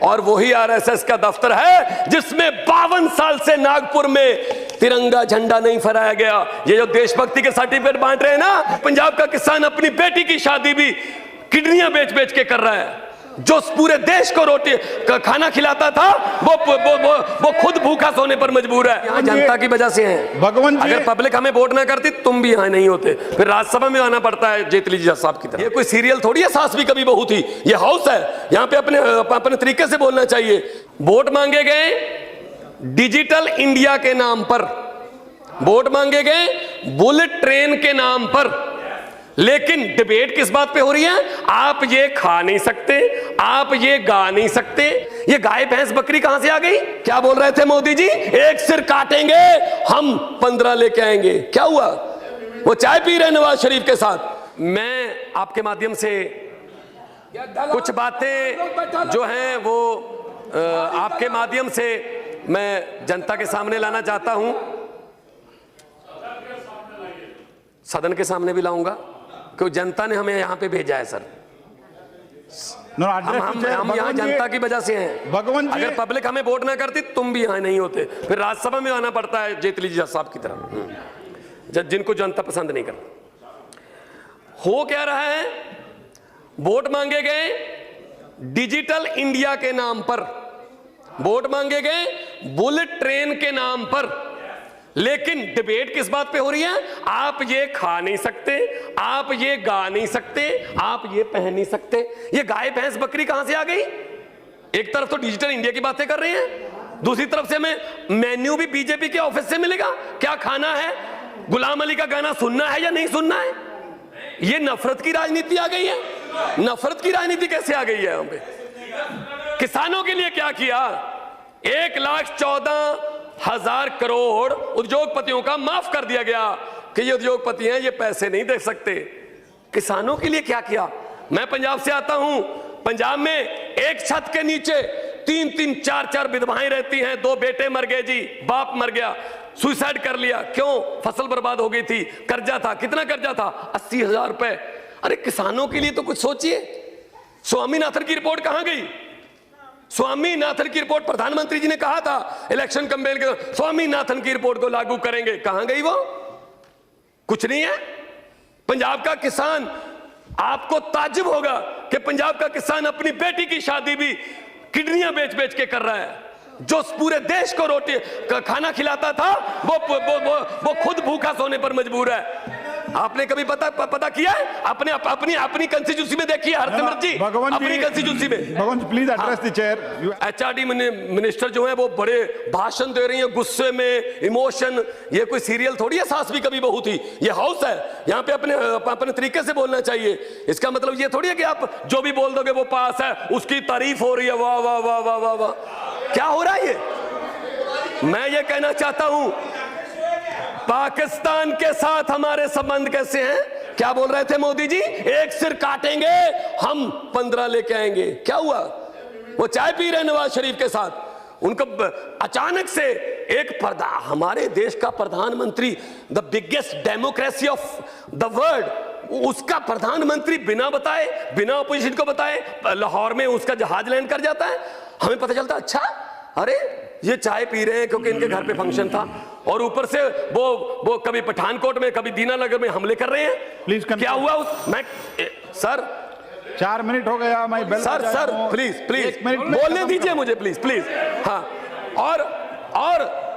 और वही आरएसएस का दफ्तर है जिसमें 52 साल से नागपुर में तिरंगा झंडा नहीं फहराया गया। ये जो देशभक्ति के सर्टिफिकेट बांट रहे हैं ना, पंजाब का किसान अपनी बेटी की शादी भी किडनियां बेच बेच के कर रहा है। जो पूरे देश को रोटी खाना खिलाता था वो खुद भूखा सोने पर मजबूर है। यहाँ जनता की वजह से है। भगवान जी, अगर पब्लिक हमें वोट ना करती तुम भी यहाँ नहीं होते, फिर राज्यसभा में आना पड़ता है जेटली जी साहब की तरह। ये कोई सीरियल थोड़ी है, सास भी कभी बहू थी। ये हाउस है, यहाँ पे अपने तरीके से बोलना चाहिए। वोट मांगे गए डिजिटल इंडिया के नाम पर, वोट मांगे गए बुलेट ट्रेन के नाम पर, लेकिन डिबेट किस बात पे हो रही है? आप ये खा नहीं सकते, आप ये गा नहीं सकते। ये गाय भैंस बकरी कहां से आ गई? क्या बोल रहे थे मोदी जी? एक सिर काटेंगे हम 15 लेके आएंगे। क्या हुआ? वो चाय पी रहे नवाज शरीफ के साथ। मैं आपके माध्यम से कुछ बातें जो हैं वो आपके माध्यम से मैं जनता के सामने लाना चाहता हूं, सदन के सामने भी लाऊंगा, क्योंकि जनता ने हमें यहाँ पे भेजा है सर। हम यहाँ जनता की वजह से हैं। भगवान जी, अगर पब्लिक हमें वोट ना करती तुम भी यहाँ नहीं होते, फिर राज्यसभा में आना पड़ता है जेटली जी साहब की तरह, जिनको जनता पसंद नहीं करती। हो क्या रहा है? वोट मांगे गए डिजिटल इंडिया के नाम पर, वोट मांगे गए बुलेट ट्रेन के नाम पर, लेकिन डिबेट किस बात पे हो रही है? आप ये खा नहीं सकते, आप ये गा नहीं सकते, आप ये पहन नहीं सकते। ये गाय भैंस बकरी कहां से आ गई? एक तरफ तो डिजिटल इंडिया की बातें कर रहे हैं, दूसरी तरफ से हमें मेन्यू भी बीजेपी के ऑफिस से मिलेगा। क्या खाना है? गुलाम अली का गाना सुनना है या नहीं सुनना है? ये नफरत की राजनीति आ गई है। नफरत की राजनीति कैसे आ गई है यहाँ पे? किसानों के लिए क्या किया? 1,14,000 करोड़ उद्योगपतियों का माफ कर दिया गया कि ये उद्योगपति हैं, ये पैसे नहीं दे सकते। किसानों के लिए क्या किया? मैं पंजाब से आता हूं। पंजाब में एक छत के नीचे 3-3, 4-4 विधवाएं रहती हैं। 2 बेटे मर गए जी, बाप मर गया, सुसाइड कर लिया। क्यों? फसल बर्बाद हो गई थी, कर्जा था। कितना कर्जा था? 80,000 रुपए। अरे किसानों के लिए तो कुछ सोचिए। स्वामीनाथन की रिपोर्ट कहां गई? स्वामीनाथन की रिपोर्ट प्रधानमंत्री जी ने कहा था इलेक्शन कैंपेन के, स्वामीनाथन की रिपोर्ट को लागू करेंगे। कहां गई वो? कुछ नहीं है। पंजाब का किसान, आपको ताज्जुब होगा कि पंजाब का किसान अपनी बेटी की शादी भी किडनियां बेच बेच के कर रहा है। जो पूरे देश को रोटी खाना खिलाता था वो खुद भूखा सोने पर मजबूर है। आपने कभी पता किया है? अपनी कंस्टिट्यूंसी में देखिए हरसिमरत जी, अपनी कंस्टिट्यूंसी में। Bhagwan ji, please address the chair. HRD minister जो है वो बड़े भाषण दे रही हैं, गुस्से में, इमोशन। ये कोई सीरियल थोड़ी है, सास भी कभी बहू थी। ये हाउस है, यहाँ पे अपने तरीके से बोलना चाहिए। इसका मतलब ये थोड़ी है कि आप जो भी बोल दोगे वो पास है, उसकी तारीफ हो रही है। वाह वाह वाह वाह वाह वाह, क्या हो रहा है ये? मैं ये कहना चाहता हूं, पाकिस्तान के साथ हमारे संबंध कैसे हैं? क्या बोल रहे थे मोदी जी? एक सिर काटेंगे हम 15 लेके आएंगे। क्या हुआ? वो चाय पी रहे नवाज शरीफ के साथ। उनको अचानक से हमारे देश का प्रधानमंत्री, the biggest democracy of the world, उसका प्रधानमंत्री बिना बताए, बिना अपोजिशन को बताए लाहौर में उसका जहाज लैंड कर जाता है। हमें पता चलता अच्छा, अरे ये चाय पी रहे हैं क्योंकि इनके घर पे फंक्शन था, और ऊपर से वो कभी पठानकोट में, कभी दीनानगर में हमले कर रहे हैं। प्लीज क्या हुआ? सर 4 मिनट हो गया। मैं सर प्लीज बोलने दीजिए मुझे, प्लीज। हाँ, और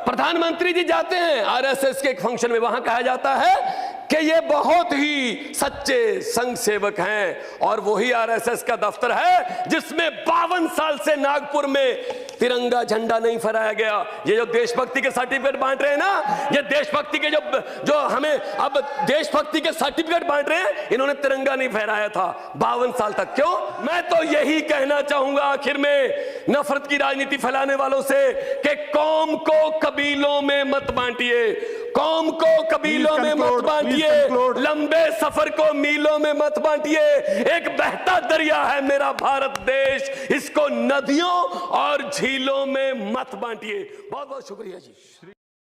प्रधानमंत्री जी जाते हैं आरएसएस के एक फंक्शन में, वहां कहा जाता है कि ये बहुत ही सच्चे संघ सेवक हैं, और वही आरएसएस का दफ्तर है जिसमें 52 साल से नागपुर में तिरंगा झंडा नहीं फहराया गया। ये जो देशभक्ति के सर्टिफिकेट बांट रहे हैं ना, ये देशभक्ति के जो हमें अब देशभक्ति के सर्टिफिकेट बांट रहे हैं, इन्होंने तिरंगा नहीं फहराया था 52 साल तक। क्यों? मैं तो यही कहना चाहूंगा आखिर में नफरत की राजनीति फैलाने वालों से कि कौम को कबीलों में मत बांटिए, कौम को कबीलों में मत बांटिए, लंबे सफर को मीलों में मत बांटिए। एक बहता दरिया है मेरा भारत देश, इसको नदियों और झीलों में मत बांटिए। बहुत बहुत शुक्रिया जी।